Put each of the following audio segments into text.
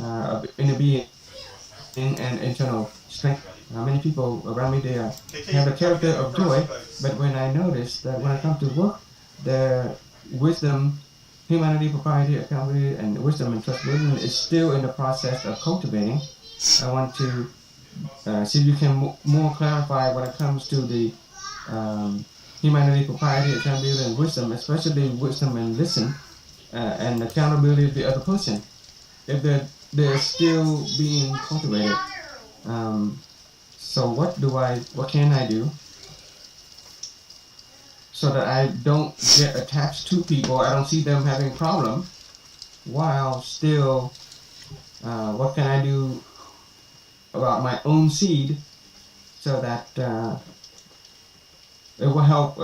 of inner being and internal strength. Many people around me, they have the character of joy, but when I notice that when I come to work, their wisdom, humanity, propriety, accountability, and wisdom and trustworthiness is still in the process of cultivating. I want to see if you can more clarify when it comes to the humanity, propriety, accountability, and wisdom, especially wisdom and listen, and accountability of the other person. If they're still being cultivated. So what can I do so that I don't get attached to people, I don't see them having problem, while still, what can I do about my own seed so that it will help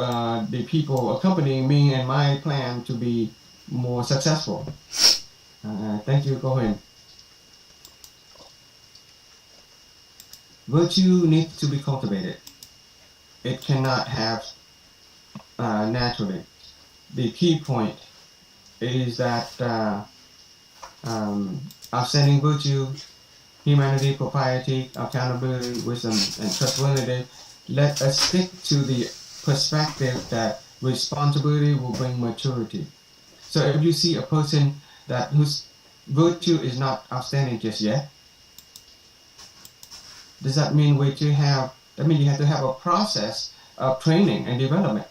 the people accompanying me and my plan to be more successful. Thank you. Go ahead. Virtue needs to be cultivated. It cannot have naturally. The key point is that outstanding virtue, humanity, propriety, accountability, wisdom, and trustworthiness, let us stick to the perspective that responsibility will bring maturity. So if you see a person whose virtue is not outstanding just yet, does that mean you have to have a process of training and development.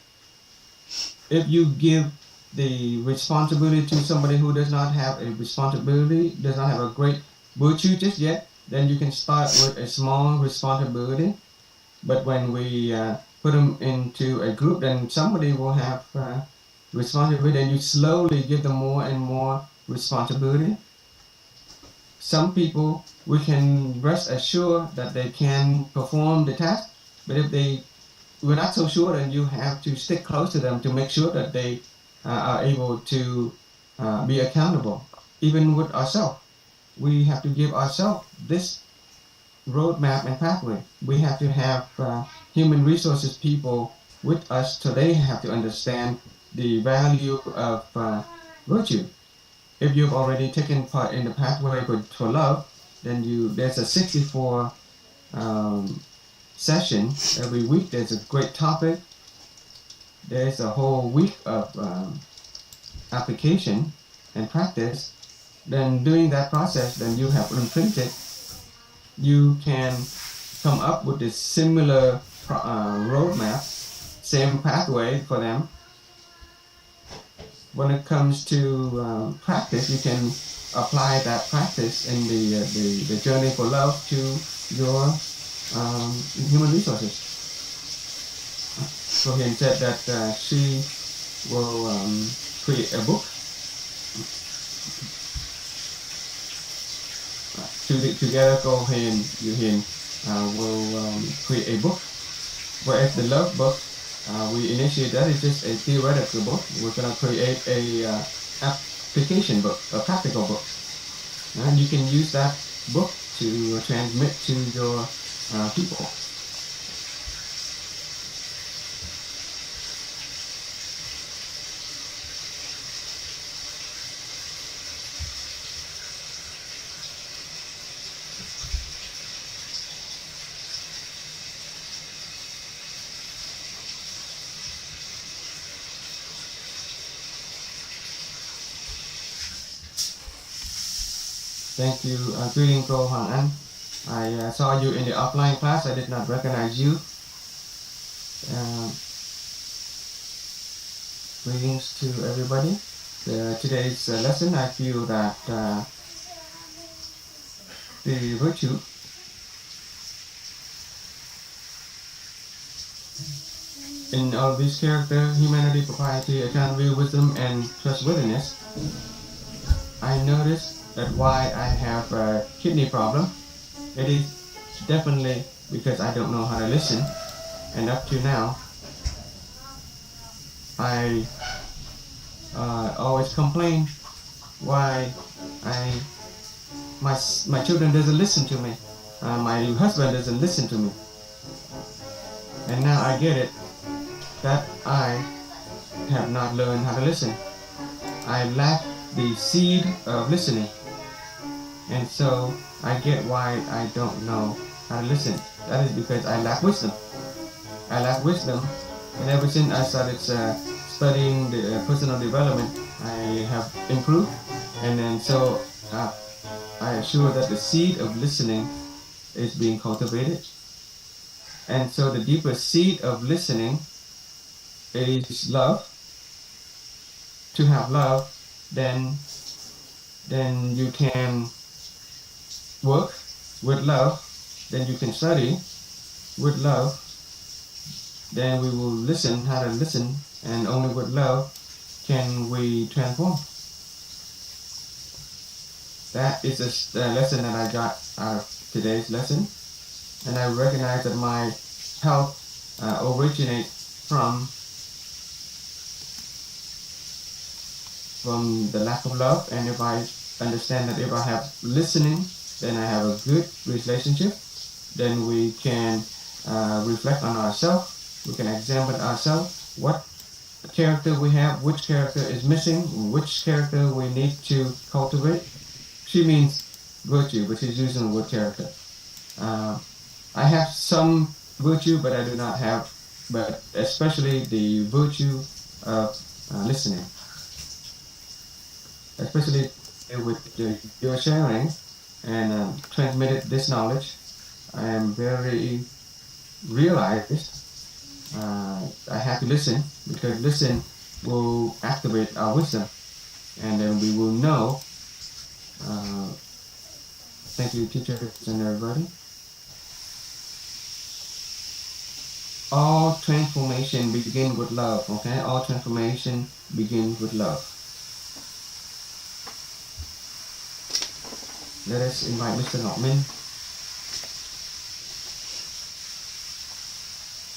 If you give the responsibility to somebody who does not have a responsibility, does not have a great virtue just yet, then you can start with a small responsibility. But when we put them into a group, then somebody will have responsibility, and you slowly give them more and more responsibility. Some people, we can rest assured that they can perform the task, but if we're not so sure, then you have to stick close to them to make sure that they are able to be accountable. Even with ourselves, we have to give ourselves this roadmap and pathway. We have to have human resources people with us, so they have to understand the value of virtue. If you've already taken part in the pathway for love, then there's a 64 session every week. There's a great topic. There's a whole week of application and practice. Then during that process, then you have imprinted. You can come up with a similar roadmap, same pathway for them. When it comes to practice, you can apply that practice in the journey for love to your human resources. So he said that she will create a book. Together, Go Hiền, You Hiền will create a book. Whereas the love book, we initiate that is just a theoretical book. We're going to create a application book, a practical book. And you can use that book to transmit to your people. Thank you. Greeting, Ko Hoàng Anh. I saw you in the offline class. I did not recognize you. Greetings to everybody. Today's lesson, I feel that the virtue in all of these characters, humanity, propriety, accountability, wisdom, and trustworthiness, I noticed that why I have a kidney problem. It is definitely because I don't know how to listen, and up to now I always complain why my children doesn't listen to me, my husband doesn't listen to me, and now I get it that I have not learned how to listen. I lack the seed of listening. And so I get why I don't know how to listen. That is because I lack wisdom. I lack wisdom, and ever since I started studying the personal development, I have improved. And then so I assure that the seed of listening is being cultivated. And so the deeper seed of listening is love. To have love, then you can work with love, then you can study with love, then we will listen how to listen, and only with love can we transform. That is a lesson that I got out of today's lesson, and I recognize that my health originates from the lack of love. And if I understand that if I have listening, then I have a good relationship, then we can reflect on ourselves, we can examine ourselves, what character we have, which character is missing, which character we need to cultivate. She means virtue, but she's using the word character. I have some virtue, but I do not have, but especially the virtue of listening. Especially with your sharing and transmitted this knowledge, I am very realized I have to listen, because listen will activate our wisdom, and then we will know. Thank you, teacher and everybody. All transformation begins with love, okay? All transformation begins with love. Let us invite Mr. Ngọc Minh.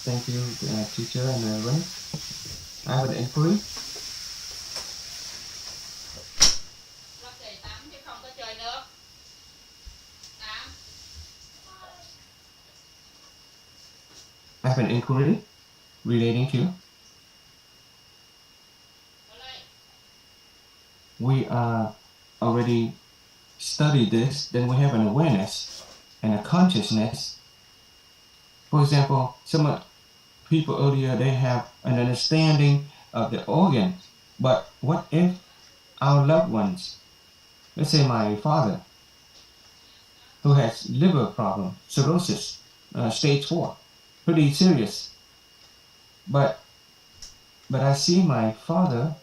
Thank you, teacher and everyone. I have an inquiry. I have an inquiry relating to. We are already studied this, then we have an awareness and a consciousness. For example, some people earlier, they have an understanding of the organ, but what if our loved ones, let's say my father, who has liver problem, cirrhosis, stage 4, pretty serious, but I see my father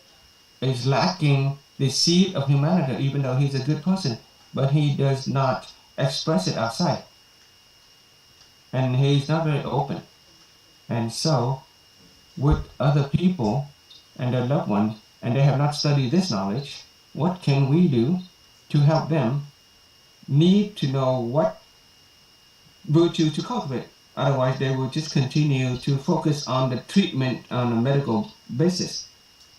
is lacking the seed of humanity, even though he's a good person, but he does not express it outside, and he's not very open. And so with other people and their loved ones, and they have not studied this knowledge, what can we do to help them need to know what virtue to cultivate? Otherwise, they will just continue to focus on the treatment on a medical basis,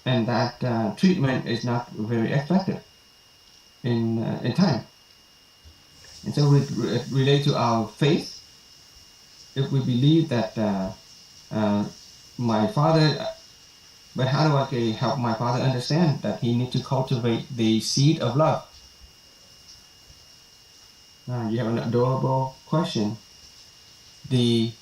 and that treatment is not very effective in time. And so we relate to our faith. If we believe that my father, but how do I help my father understand that he needs to cultivate the seed of love? You have an adorable question. The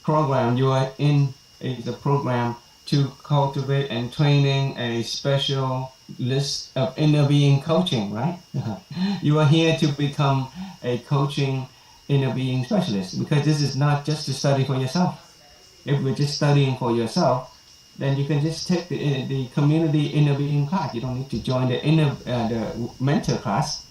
program you are in is a program to cultivate and training a special list of inner being coaching, right? You are here to become a coaching inner being specialist, because this is not just to study for yourself. If we're just studying for yourself, then you can just take the community inner being class. You don't need to join the the mentor class.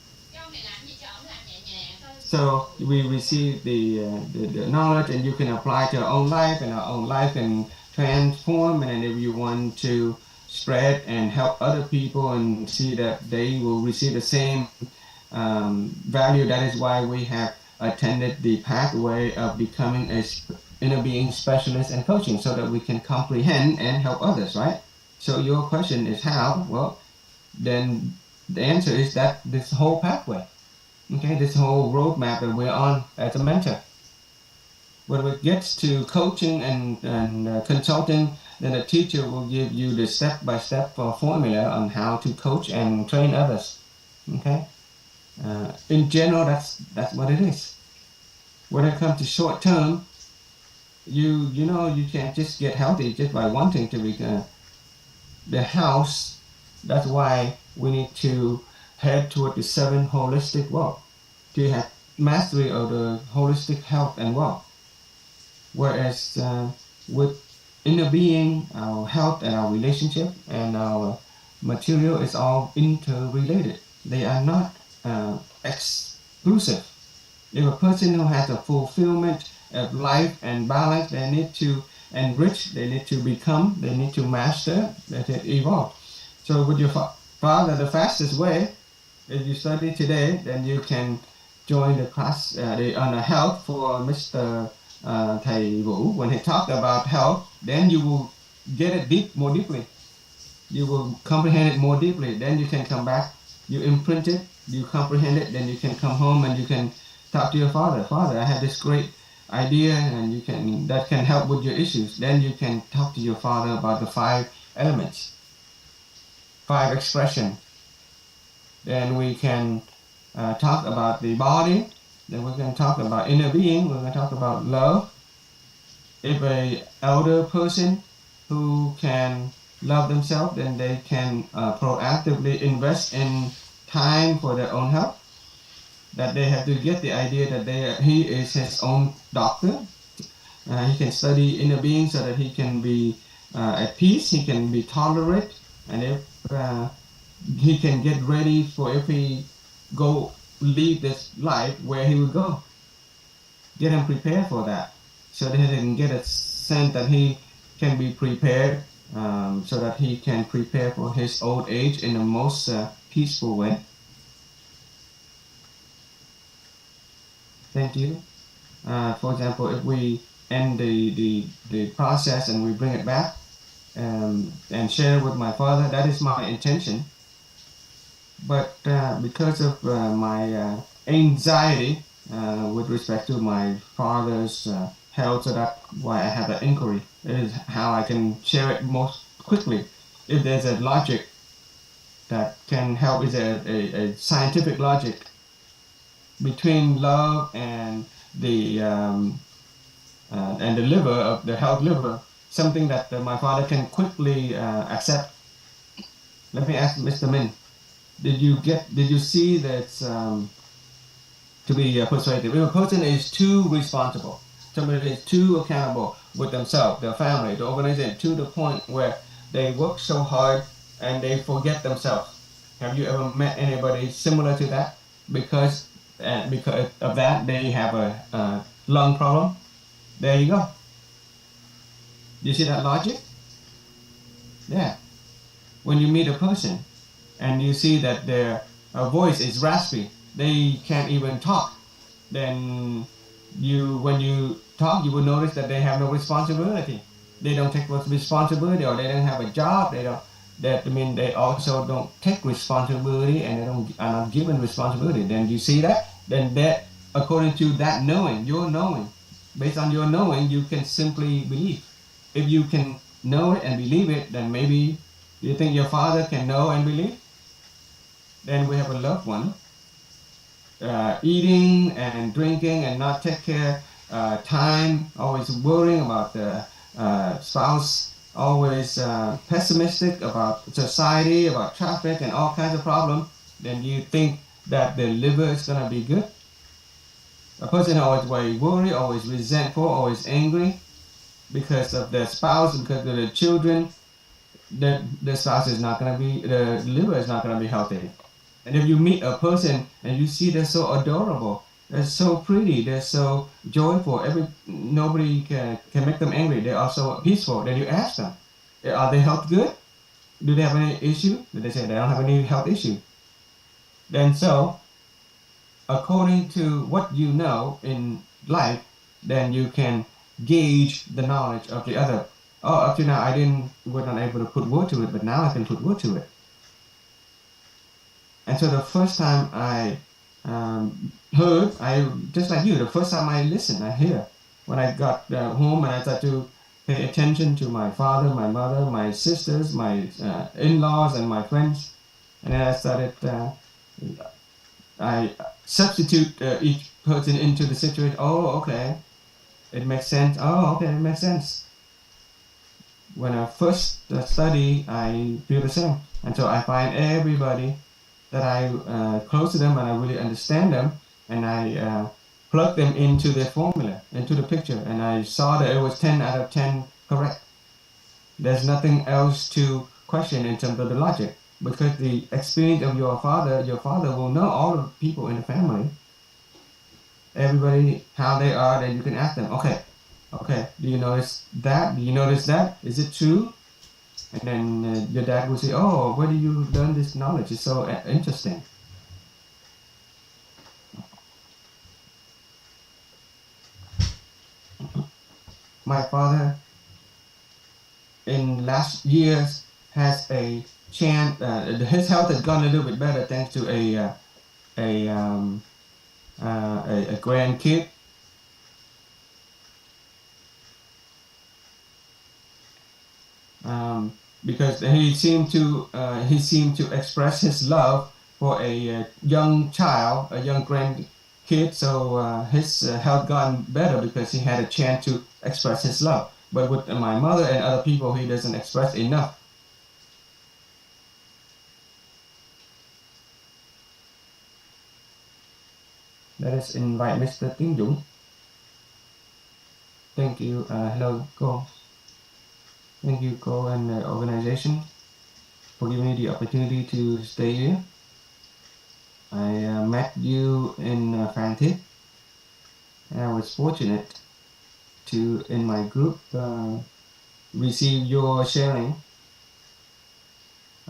So we receive the knowledge, and you can apply to our own life, and our own life can transform. And if you want to spread and help other people and see that they will receive the same value, that is why we have attended the pathway of becoming a inner being specialist and coaching, so that we can comprehend and help others, right? So your question is how? Well, then the answer is that this whole pathway. Okay, this whole roadmap that we're on as a mentor. When it gets to coaching and consulting, then the teacher will give you the step-by-step formula on how to coach and train others. Okay. In general, that's what it is. When it comes to short term, you can't just get healthy just by wanting to be the house. That's why we need to head toward the 7 holistic walk to have mastery of the holistic health and wealth. Whereas with inner being, our health and our relationship and our material is all interrelated. They are not exclusive. If a person who has a fulfillment of life and balance, they need to enrich, they need to become, they need to master, they need to evolve. So with your father, the fastest way, if you study today, then you can join the class on the health for Mr. Thầy Vũ. When he talked about health, then you will get it more deeply. You will comprehend it more deeply. Then you can come back, you imprint it, you comprehend it, then you can come home and you can talk to your father. Father, I have this great idea and that can help with your issues. Then you can talk to your father about the 5 elements, 5 expression. Then we can talk about the body. Then we can talk about inner being. We're going to talk about love. If a elder person who can love themselves, then they can proactively invest in time for their own health. That they have to get the idea that he is his own doctor. He can study inner being so that he can be at peace. He can be tolerant, and if he can get ready for if he leave this life, where he will go. Get him prepared for that, so that he can get a sense that he can be prepared, so that he can prepare for his old age in the most peaceful way. Thank you. For example, if we end the process and we bring it back and share with my father, that is my intention. But because of my anxiety with respect to my father's health, so that's why I have an inquiry. It is how I can share it most quickly. If there's a logic that can help, is a scientific logic between love and the liver, of the health liver, something that my father can quickly accept. Let me ask Mr. Min. Did you see that to be persuasive? If a person is too responsible, somebody is too accountable with themselves, their family, the organization, to the point where they work so hard and they forget themselves. Have you ever met anybody similar to that? Because of that, they have a lung problem. There you go. You see that logic? Yeah. When you meet a person and you see that their voice is raspy, they can't even talk, then when you talk, you will notice that they have no responsibility. They don't take responsibility, or they don't have a job. They also don't take responsibility, and are not given responsibility. Then you see that, then that, according to that knowing, your knowing, based on your knowing, you can simply believe. If you can know it and believe it, then maybe you think your father can know and believe. Then we have a loved one eating and drinking and not take care time, always worrying about the spouse, always pessimistic about society, about traffic and all kinds of problems. Then you think that the liver is going to be good. A person always worried, always resentful, always angry because of their spouse, because of their children. The spouse is not going to be, the liver is not going to be healthy. And if you meet a person and you see they're so adorable, they're so pretty, they're so joyful, nobody can make them angry, they're also peaceful, then you ask them, are they health good? Do they have any issue? They say they don't have any health issue. Then so, according to what you know in life, then you can gauge the knowledge of the other. Oh, up to now I was not able to put word to it, but now I can put word to it. And so the first time I heard, just like you, the first time I listened, I hear. When I got home and I started to pay attention to my father, my mother, my sisters, my in-laws, and my friends, and then I started I substitute each person into the situation. Oh, okay, it makes sense. Oh, okay, it makes sense. When I first study, I feel the same. And so I find everybody that I close to them and I really understand them, and I plug them into their formula, into the picture, and I saw that it was 10 out of 10 correct. There's nothing else to question in terms of the logic, because the experience of your father will know all the people in the family, everybody, how they are, then you can ask them, okay, do you notice that? Do you notice that? Is it true? And then your dad will say, oh, where do you learn this knowledge? It's so interesting. My father in last years has a chance, his health has gotten a little bit better thanks to a grandkid. Because he seemed to express his love for a young child, a young grandkid. So his health gotten better because he had a chance to express his love. But with my mother and other people, he doesn't express enough. Let us invite Mr. Tiếng. Thank you. Hello, Go. Thank you, Go, and the organization for giving me the opportunity to stay here. I met you in Phan and I was fortunate to, in my group, receive your sharing.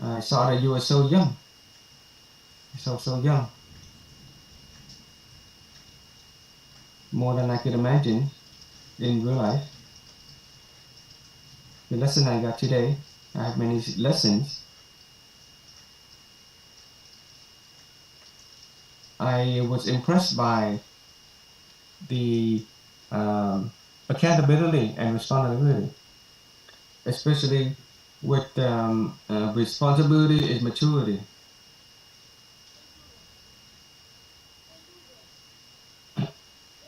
I saw that you were so young, so young, more than I could imagine in real life. The lesson I got today, I have many lessons. I was impressed by the accountability and responsibility, especially with responsibility is maturity.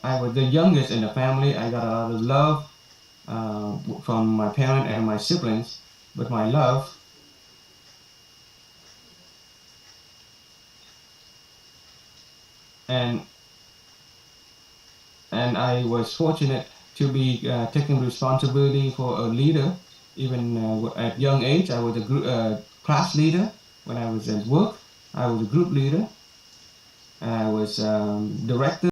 I was the youngest in the family. I got a lot of love from my parents and my siblings, but my love and I was fortunate to be taking responsibility for a leader. Even at young age, I was a class leader. When I was at work, I was a group leader. And I was director